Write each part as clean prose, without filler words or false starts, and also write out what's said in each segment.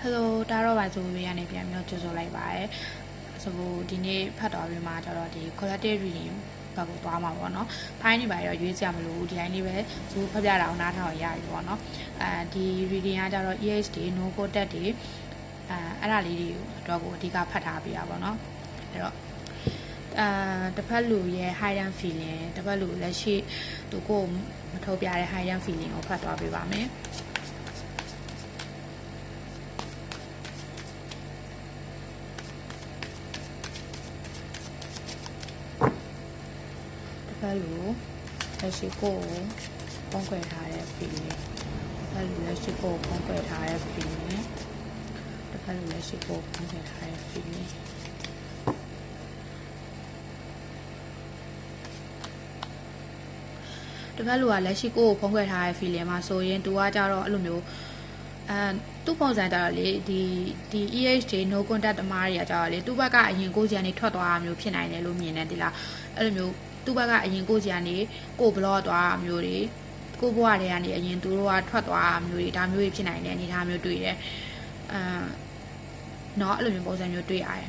Hello ဒါတော့ပါဆိုပြီးရနေပြန်မျိုးကြိုဆိုလိုက်ပါတယ်ဆိုဒီနေ့ဖတ်တော်ပြီးမှကျတော့ဒီ collective reading ဘက်ကိုသွားမှာပေါ့နော်ဖိုင်းနေပါတော့ရွေးစရာမလိုဘူးဒီတိုင်းလေးပဲဇူဖတ်ပြတာအောင်နားထောင်ရပြီပေါ့နော်ဒီ reading ကကျတော့ EH တွေ no contact တွေအဲ့ဒါလေးတွေတော့ကိုအဓိကဖတ်ထားပေးတာပေါ့နော်အဲ့တော့တစ်ဖက်လူရဲ့ hidden feeling တစ်ဖက်လူလက်ရှိသူကိုမထုတ်ပြတဲ့ hidden feeling ကိုဖတ်သွားပေးပါမယ်ဘယ်လိုလက်ရှိကိုပုံခွဲထားတဲ့ feeling ဘယ်လိုလက်ရှိကိုပုံခွဲထားတဲ့ feeling ဘယ်လိုလက်ရှိကိုပုံခွဲထားတဲ့ feeling တပတ်လူကလက်ရှိကိုပုံခွဲထားတဲ့ feeling မှာဆိုရင်သူကကြတော့အဲ့လိုမျိုးသူ့ပုံစံကြတော့လေဒီ EH တွေ no contact တမားတွေကကြတော့လေသူ့ဘက်ကအရင်ကိုကြီးကနေထွက်သွားတာမျိုးဖြစ်နိုင်တယ်လို့မြင်တယ်ဒီလားအဲ့လိုမျိုးသူ့ဘက်ကအရင်ကိုကြီးကနေကိုဘလော့သွားတာမျိုးတွေကိုဘွားတွေကနေအရင်သူတို့ကထွက်သွားတာမျိုးတွေဒါမျိုးတွေဖြစ်နိုင်တဲ့အနေအထားမျိုးတွေ့တယ်နော်အဲ့လိုမျိုးပုံစံမျိုးတွေ့ရတယ်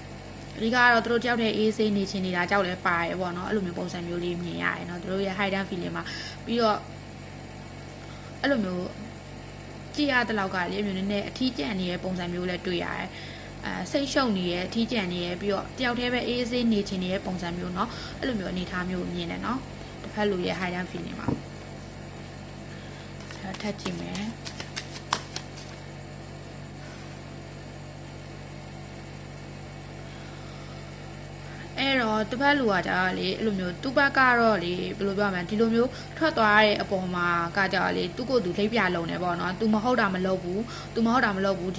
အဓိကတော့သူတို့တယောက်တည်းအေးဆေးနေချင်နေတာကြောက်လဲပါတယ်ပေါ့နော်အဲ့လိုမျိုးပုံစံမျိုးလေးမြင်ရတယ်နော်သူတို့ရဲ့ hidden feeling မှာပြီးတော့အဲ့လိုမျိုးကြည့်ရတဲ့လောက်ကလေမျိုးနည်းနည်းအထီးကျန်နေတဲ့ပုံစံမျိုးလည်းတွေ့ရတယ်စိတ်ရှုပ်နေရဲ့အထီးကျန်နေရဲ့ပြီးတော့တယောက်တည်းပဲအေးဆေးနေချင်နေတဲ့ပုံစံမျိုးเนาะအဲ့လိုမျိုးအနေထားမျိုးမြင်တယ်เนาะတစ်ဖက်လူရဲ့ hidden feeling မှာထပ်ကြည့်မယ်အဲ့တော့တစ်ဖက်လူကကြာလေအဲ့လိုမျိုးသူ့ဘက်ကတော့လေဘယ်လိုပြောရမလဲဒီလိုမျိုးထွက်သွားတဲ့အပေါ်မှာကကြာလေသူ့ကိုယ်သူလိပ်ပြလုံးနေပေါ့နော်သူမဟုတ်တာမလုပ်ဘူးဒီ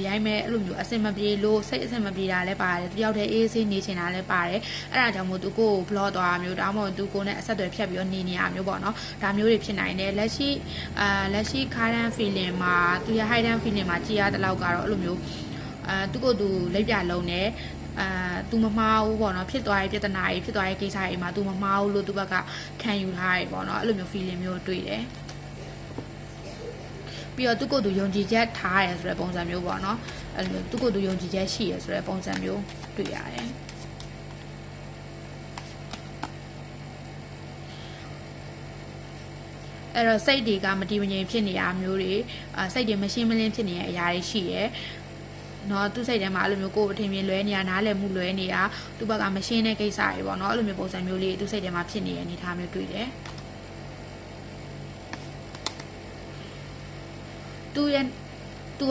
တိုင်းပဲအဲ့လိုမျိုးအစင်မပြေလို့စိတ်အစင်မပြေတာလည်းပါတယ်တယောက်တည်းအေးဆေးနေချင်တာလည်းပါတယ်အဲ့ဒါကြောင့်မို့သူကိုယ် block သွားမျိုးဒါမှမဟုတ်သူကိုယ်နဲ့အဆက်အသွယ်ဖြတ်ပြီးတော့နေရမျိုးပေါ့နော်ဒါမျိုးတွေဖြစ်နိုင်တယ်လက်ရှိ current feeling မှာသူရဲ့ hidden feeling မှာကြည်ရတဲ့လောက်ကတော့အဲ့လိုမျိုးသူကိုယ်သူလိပ်ပြလုံးနေသူမမှားဘူးပေါ့နော်ဖြစ်သွားတဲ့ပြဿနာကြီးဖြစ်သွားတဲ့ကိစ္စတွေမှာသူမမှားဘူးလို့သူဘက်ကခံယူထားတယ်ပေါ့နော်အဲ့လိုမျိုး feeling မျိုးတွေ့တယ်ပြီးတော့သူကိုယ်သူယုံကြည်ချက်ထားရဲဆိုတဲ့ပုံစံမျိုးပေါ့နော်အဲ့လိုသူကိုယ်သူယုံကြည်ချက်ရှိရဲဆိုတဲ့ပုံစံမျိုးတွေ့ရတယ်အဲ့တော့စိတ်တွေကမတည်မငြိမ်ဖြစ်နေတာမျိုးတွေစိတ်တွေမရှင်းမလင်းဖြစ်နေတဲ့အရာတွေရှိရဲနော်သူ့စိတ်ထဲမှာအဲ့လိုမျိုးကိုယ်အထင်မြင်လွဲနေတာနားလည်မှုလွဲနေတာသူ့ဘက်ကမရှင်းတဲ့ကိစ္စတွေပေါ့နော်အဲ့လိုမျိုးပုံစံမျိုးလေးသူ့စိတ်ထဲမှာဖြစ်နေတဲ့အနေအထားမျိုးတွေ့တယ်သူ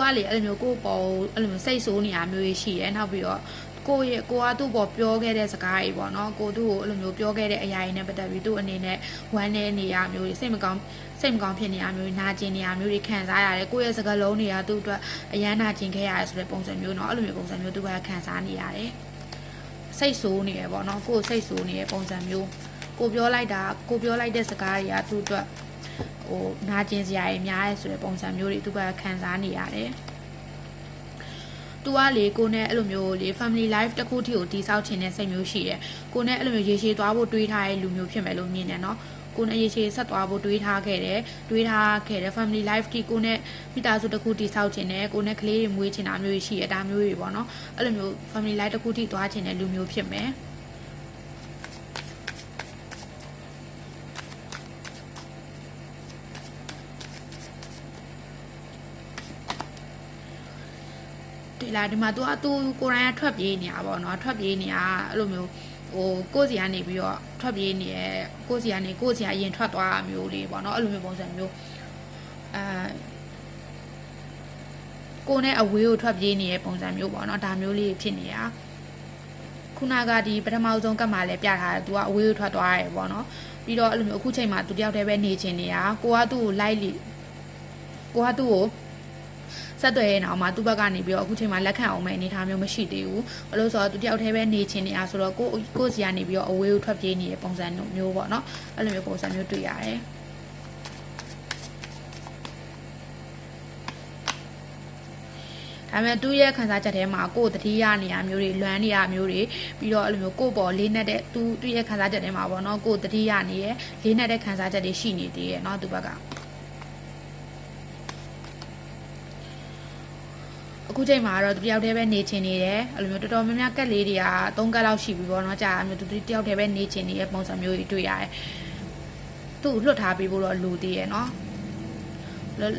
ကလေအဲ့လိုမျိုးကိုယ်ပေါ်အဲ့လိုမျိုးစိတ်ဆိုးနေတာမျိုးရှိရဲနောက်ပြီးတော့ကိုကသူ့ပေါ်ပြောခဲ့တဲ့စကားတွေပေါ့နော်ကိုသူ့ကိုအဲ့လိုမျိုးပြောခဲ့တဲ့အရာတွေနဲ့ပတ်သက်ပြီးသူ့အနေနဲ့ဝမ်းနည်းနေရမျိုးတွေစိတ်မကောင်းဖြစ်နေရမျိုးနာကျင်နေရမျိုးတွေခံစားရတယ်ကိုယ့်ရဲ့စကားလုံးတွေကသူ့အတွက်အယမ်းနာကျင်ခဲ့ရတယ်ဆိုတဲ့ပုံစံမျိုးเนาะအဲ့လိုမျိုးပုံစံမျိုးသူကခံစားနေရတယ်စိတ်ဆိုးနေရပေါ့เนาะကိုယ်စိတ်ဆိုးနေတဲ့ပုံစံမျိုးကိုပြောလိုက်တဲ့စကားတွေကသူ့အတွက်ဟိုနာကျင်စရာတွေများရဲဆိုတဲ့ပုံစံမျိုးတွေသူကခံစားနေရတယ်သူကလေကိုနဲ့အဲ့လိုမျိုးလေ family life တစ်ခုထိကိုတည်ဆောက်ခြင်းနဲ့စိတ်မျိုးရှိတယ်ကိုနဲ့အဲ့လိုမျိုးရေရှည်သွားဖို့တွေးထားတဲ့လူမျိုးဖြစ်မယ်လို့မြင်တယ်เนาะကိုနဲ့ရေရှည်ဆက်သွားဖို့တွေးထားခဲ့တဲ့ family life တီကိုနဲ့မိသားစုတစ်ခုတည်ဆောက်ခြင်းနဲ့ကိုနဲ့ကလေးတွေမွေးချင်တာမျိုးရှိရဒါမျိုးတွေပေါ့เนาะအဲ့လိုမျိုး family life တစ်ခုထိသွားခြင်းတဲ့လူမျိုးဖြစ်မယ်ဒီလားဒီမှာသူကိုယ်တိုင်ကထွက်ပြေးနေတာပေါ့နော်ထွက်ပြေးနေတာအဲ့လိုမျိုးဟိုကိုယ်စီကနေပြီးတော့ထွက်ပြေးနေရဲကိုယ်စီကအရင်ထွက်သွားတာမျိုးလေးပေါ့နော်အဲ့လိုမျိုးပုံစံမျိုးကိုယ်နဲ့အဝေးကိုထွက်ပြေးနေတဲ့ပုံစံမျိုးပေါ့နော်ဒါမျိုးလေးဖြစ်နေတာခုနကဒီပထမဆုံးကတ်မှာလည်းပြထားတယ်သူကအဝေးကိုထွက်သွားရဲပေါ့နော်ပြီးတော့အဲ့လိုမျိုးအခုချိန်မှာသူတယောက်တည်းပဲနေချင်နေတာကိုကသူ့ကိုလိုက်လီကိုကသူ့ကိုဆက်သွယ်ရင်အောင်မှာသူ့ဘက်ကနေပြီးတော့အခုချိန်မှာလက်ခံအောင်မဲ့အနေထားမျိုးမရှိသေးဘူးဘလို့ဆိုတော့သူတယောက်တည်းပဲနေချင်နေတာဆိုတော့ကိုစီကနေပြီးတော့အဝေးကိုထွက်ပြေးနေတဲ့ပုံစံမျိုးပေါ့နော်အဲ့လိုမျိုးပုံစံမျိုးတွေ့ရတယ်ဒါပေမဲ့သူ့ရဲ့ခံစားချက်ထဲမှာကိုယ်တတိယနေရာမျိုးတွေလွမ်းနေရမျိုးတွေပြီးတော့အဲ့လိုမျိုးကိုယ်ပေါ်လေးနဲ့တဲ့သူ့ရဲ့ခံစားချက်ထဲမှာပေါ့နော်ကိုယ်တတိယနေရလေးနဲ့တဲ့ခံစားချက်တွေရှိနေသေးရဲ့เนาะသူ့ဘက်က အခုချိန်မှာတော့သူတယောက်တည်းပဲနေချင်နေတယ်အဲ့လိုမျိုးတော်တော်များများကက်လေးတွေက3ကက်လောက်ရှိပြီပေါ့နော်ကြာမျိုးသူတယောက်တည်းပဲနေချင်နေတဲ့ပုံစံမျိုးတွေတွေ့ရတယ်သူ့လွတ်ထားပေးဖို့တော့လိုသေးရဲ့နော်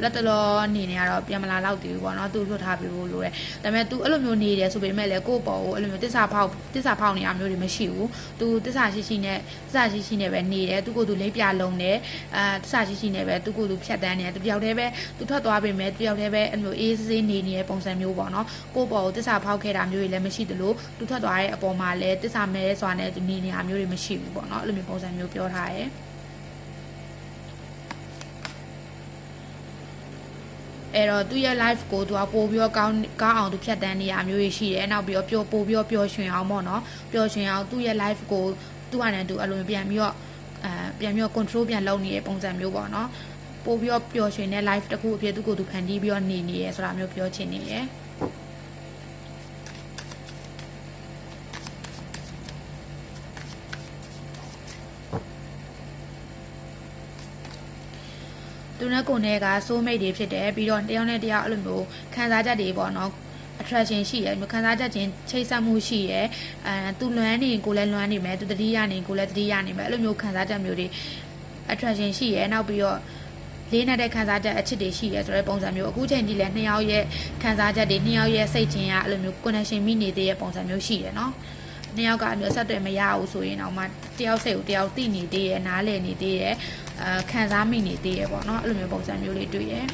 လက်တလောအနေနဲ့ကတော့ပြန်မလာတော့သေးဘူးပေါ့နော်သူလွတ်ထားပေးဖို့လိုတယ်ဒါပေမဲ့ तू အဲ့လိုမျိုးနေတယ်ဆိုပေမဲ့လည်းကိုယ့်ပေါ်ကိုအဲ့လိုမျိုးတစ္ဆာဖောက်နေရမျိုးတွေမရှိဘူး तू တစ္ဆာရှိနဲ့ပဲနေတယ် तू ကိုယ် तू လိပ်ပြလုံးတယ်တစ္ဆာရှိနဲ့ပဲ तू ကိုယ် तू ဖြတ်တန်းနေတယ် तू တယောက်တည်းပဲ तू ထွက်သွားပေမဲ့တယောက်တည်းပဲအဲ့လိုအေးဆေးနေနေတဲ့ပုံစံမျိုးပေါ့နော်ကိုယ့်ပေါ်ကိုတစ္ဆာဖောက်ခဲ့တာမျိုးတွေလည်းမရှိသလို तू ထွက်သွားတဲ့အပေါ်မှာလည်းတစ္ဆာမဲစွာနဲ့ तू နေနေတာမျိုးတွေမရှိဘူးပေါ့နော်အဲ့လိုမျိုးပုံစံမျိုးပြောထားတယ်အဲ့တော့သူ့ရဲ့ live ကိုသူကပို့ပြီးတော့ကောင်းအောင်သူဖြတ်တန်းနေရမျိုးရှိတယ်နောက်ပြီးတော့ပို့ပြီးတော့ပျော်ရွှင်အောင်ပေါ့နော်ပျော်ရွှင်အောင်သူ့ရဲ့ live ကိုသူ့ဟာနဲ့သူအဲ့လိုပြန်ပြီးတော့ control ပြန်လုပ်နေတဲ့ပုံစံမျိုးပေါ့နော်ပို့ပြီးတော့ပျော်ရွှင်တဲ့ live တစ်ခုအဖြစ်သူ့ကိုသူဖန်တီးပြီးတော့နေရဆိုတာမျိုးပြောချင်နေတယ်သူနဲ့ကိုယ်နဲ့က soul mate တွေဖြစ်တယ်ပြီးတော့တယောက်နဲ့တယောက်အဲ့လိုမျိုးခံစားချက်တွေပေါ့နော် attraction ရှိရယ်ခံစားချက်ချင်းချိတ်ဆက်မှုရှိရယ်သူလွမ်းနေကိုလည်းလွမ်းနေမယ်သူတတိယနေကိုလည်းတတိယနေမယ်အဲ့လိုမျိုးခံစားချက်မျိုးတွေ attraction ရှိရယ်နောက်ပြီးတော့လေးနဲ့တဲ့ခံစားချက်အချစ်တွေရှိရယ်ဆိုတဲ့ပုံစံမျိုးအခုချိန်ကြီးလည်းနှစ်ယောက်ရဲ့ခံစားချက်တွေနှစ်ယောက်ရဲ့စိတ်ချင်းကအဲ့လိုမျိုး connection မိနေသေးတဲ့ပုံစံမျိုးရှိရယ်နော်နှစ်ယောက်ကအမျိုးဆက်တွေမရဘူးဆိုရင်တော့မှတယောက်စိတ်ကိုတယောက်သိနေသေးရယ်နားလည်နေသေးရယ်ခံစားမိနေသေးရယ်ပေါ့နော်အဲ့လိုမျိုးပုံစံမျိုးလေးတွေ့ရယ်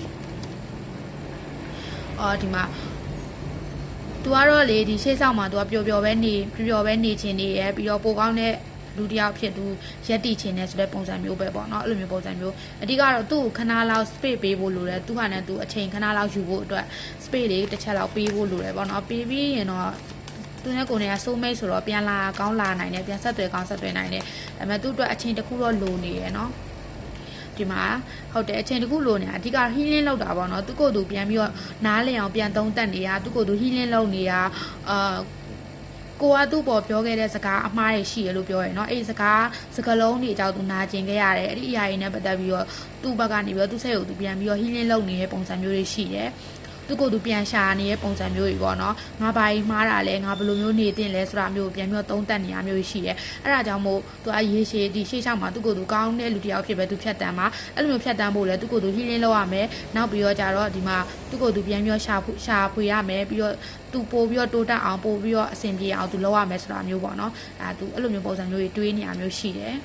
ဒီမှာသူကတော့လေဒီရှေ့ဆောင်မှာသူကပျော်ပျော်ပဲနေချင်နေရယ်ပြီးတော့ပိုကောင်းတဲ့လူတယောက်ဖြစ်သူရက်တီချင်တယ်ဆိုတဲ့ပုံစံမျိုးပဲပေါ့နော်အဲ့လိုမျိုးပုံစံမျိုးအဓိကတော့သူ့ကိုခဏလောက် space ပေးဖို့လိုတယ်သူကလည်းသူအချိန်ခဏလောက်ယူဖို့အတွက် space လေးတစ်ချက်လောက်ပေးဖို့လိုတယ်ပေါ့နော်ပေးပြီးရင်တော့သူနဲ့ကိုယ်နဲ့က soul mate ဆိုတော့ပြန်လာကောင်းလာနိုင်တယ်ပြန်ဆက်သွယ်ကောင်းဆက်သွယ်နိုင်တယ်ဒါပေမဲ့သူ့အတွက်အချိန်တစ်ခုတော့လိုနေရယ်နော်ဒီမှာဟုတ်တယ်အချိန်တစ်ခုလိုနေတာအဓိက healing လုပ်တာပေါ့နော်သူကိုယ်သူပြန်ပြီးတော့နားလည်အောင်ပြန်သုံးသပ်နေတာသူကိုယ်သူ healing လုပ်နေတာကိုကသူ့ပေါ်ပြောခဲ့တဲ့စကားအမှားတွေရှိရလို့ပြောရယ်เนาะအဲ့ဒီစကားလုံးတွေအကြောင်းသူနာကျင်ခဲ့ရတယ်အဲ့ဒီအရာတွေနဲ့ပတ်သက်ပြီးတော့သူ့ဘက်ကနေပြီးတော့သူ့စိတ်ကိုသူပြန်ပြီးတော့ healing လုပ်နေတဲ့ပုံစံမျိုးတွေရှိတယ်သူကိုယ်သူပြန်ရှာနေတဲ့ပုံစံမျိုးတွေပေါ့နော်ငါဘာကြီးမှားတာလဲငါဘယ်လိုမျိုးနေတင်လဲဆိုတာမျိုးပြန်ပြီးတော့သုံးသပ်နေရမျိုးရှိတယ်အဲ့ဒါကြောင့်မို့သူအရေးရှိဒီရှေ့ချောင်းမှာသူကိုယ်သူကောင်းတဲ့လူတစ်ယောက်ဖြစ်ပဲသူဖြတ်တန်းမှာအဲ့လိုမျိုးဖြတ်တန်းဖို့လဲသူကိုယ်သူ healing လုပ်ရမယ်နောက်ပြီးတော့ကြတော့ဒီမှာသူကိုယ်သူပြန်ပြီးတော့ရှာဖွေရမယ်ပြီးတော့သူပို့ပြီးတော့တိုးတက်အောင်ပို့ပြီးတော့အဆင်ပြေအောင်သူလုပ်ရမယ်ဆိုတာမျိုးပေါ့နော်သူအဲ့လိုမျိုးပုံစံမျိုးတွေတွေးနေရမျိုးရှိတယ်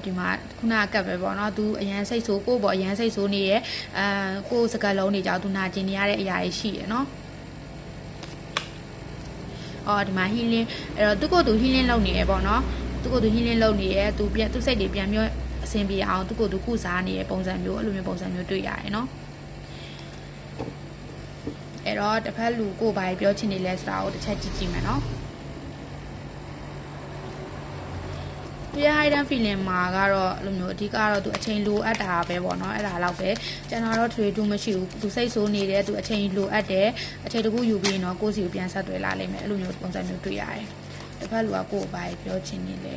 ဒီမှာခုနကပ်ပဲပေါ့နော်သူအရန်စိတ်ဆိုးကိုပေါ့အရန်စိတ်ဆိုးနေရဲ့ကိုစကလုံးတွေကြောင့်သူနာကျင်နေရတဲ့အရာတွေရှိရယ်နော်ဒီမှာ healing အဲ့တော့သူကိုယ်သူ healing လုပ်နေရယ်ပေါ့နော်သူကိုယ်သူ healing လုပ်နေရယ်သူစိတ်တွေပြန်ပြီးအဆင်ပြေအောင်သူကိုယ်သူကုစားနေရယ်ပုံစံမျိုးအဲ့လိုမျိုးပုံစံမျိုးတွေ့ရရယ်နော်အဲ့တော့တစ်ဖက်လူကိုဘာပြောချင်နေလဲဆိုတာကိုတစ်ချက်ကြည့်မယ်နော်သူရဲ့ hidden feeling မှာကတော့အဲ့လိုမျိုးအဓိကတော့သူအချိန်လိုအပ်တာပဲပေါ့နော်အဲ့ဒါတော့ပဲကျွန်တော်တော့ထွေထူးမရှိဘူးသူစိတ်ဆိုးနေတယ်သူအချိန်လိုအပ်တယ်အချိန်တကူယူပြီးတော့ကိုယ့်စီကိုပြန်ဆက်သွယ်လာလိမ့်မယ်အဲ့လိုမျိုးပုံစံမျိုးတွေ့ရတယ်တစ်ဖက်လူကကိုယ်ဘာပြောချင်နေလဲ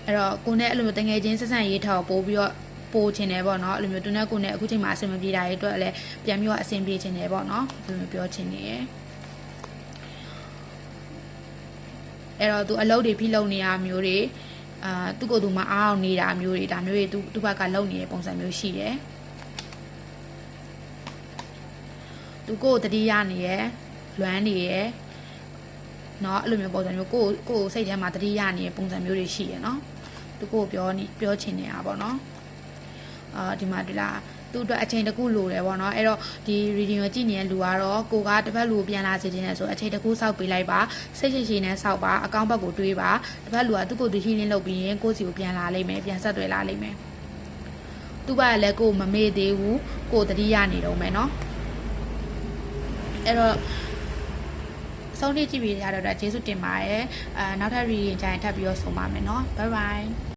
အဲ့တော့ကိုနဲ့အဲ့လိုမျိုးတငယ်ချင်းဆက်ဆံရေးထောက်ပို့ပြီးတော့ပို့ချင်တယ်ပေါ့နော်အဲ့လိုမျိုးသူနဲ့ကိုနဲ့အခုချိန်မှာအဆင်မပြေတာတွေအတွက်လည်းပြန်ပြီးတော့အဆင်ပြေချင်တယ်ပေါ့နော်အဲ့လိုမျိုးပြောချင်နေရယ်အဲ့တော့သူအလုပ်တွေဖိလုပ်နေရမျိုးတွေသူ့ကိုယ်သူမအားအောင်နေတာမျိုးတွေဒါမျိုးတွေသူ့ဘက်ကလုပ်နေတဲ့ပုံစံမျိုးရှိတယ်သူကိုယ်တတိယနေရယ်လွမ်းနေရယ်เนาะအဲ့လိုမျိုးပုံစံမျိုးကိုယ်စိတ်ထဲမှာတတိယနေတဲ့ပုံစံမျိုးတွေရှိရယ်เนาะသူကိုယ်ပြောချင်နေတာပေါ့เนาะဒီမှာဒီလားသူ့အတွက်အချိန်တကူလိုတယ်ပေါ့နော်အဲ့တော့ဒီ reading ကိုကြည့်နေတဲ့လူကတော့ကိုကတစ်ဖက်လူကိုပြန်လာစေချင်တယ်ဆိုအချိန်တကူစောက်ပေးလိုက်ပါစိတ်ရှိနဲ့စောက်ပါအကောင့်ဘက်ကိုတွေးပါတစ်ဖက်လူကသူ့ကိုယ်သူ healing လုပ်ပြီးရင်ကိုယ့်စီကိုပြန်လာလိမ့်မယ်ပြန်ဆက်သွယ်လာလိမ့်မယ်သူ့ဘက်ကလည်းကိုယ်မမေ့သေးဘူးကိုယ်တတိယနေတော့မယ်နော်အဲ့တော့ဆုံးဖြတ်ကြည့်ပြီးရတော့ကျေးဇူးတင်ပါတယ်နောက်ထပ် reading ကြရင်ထပ်ပြီးတော့ဆုံပါမယ်နော် bye bye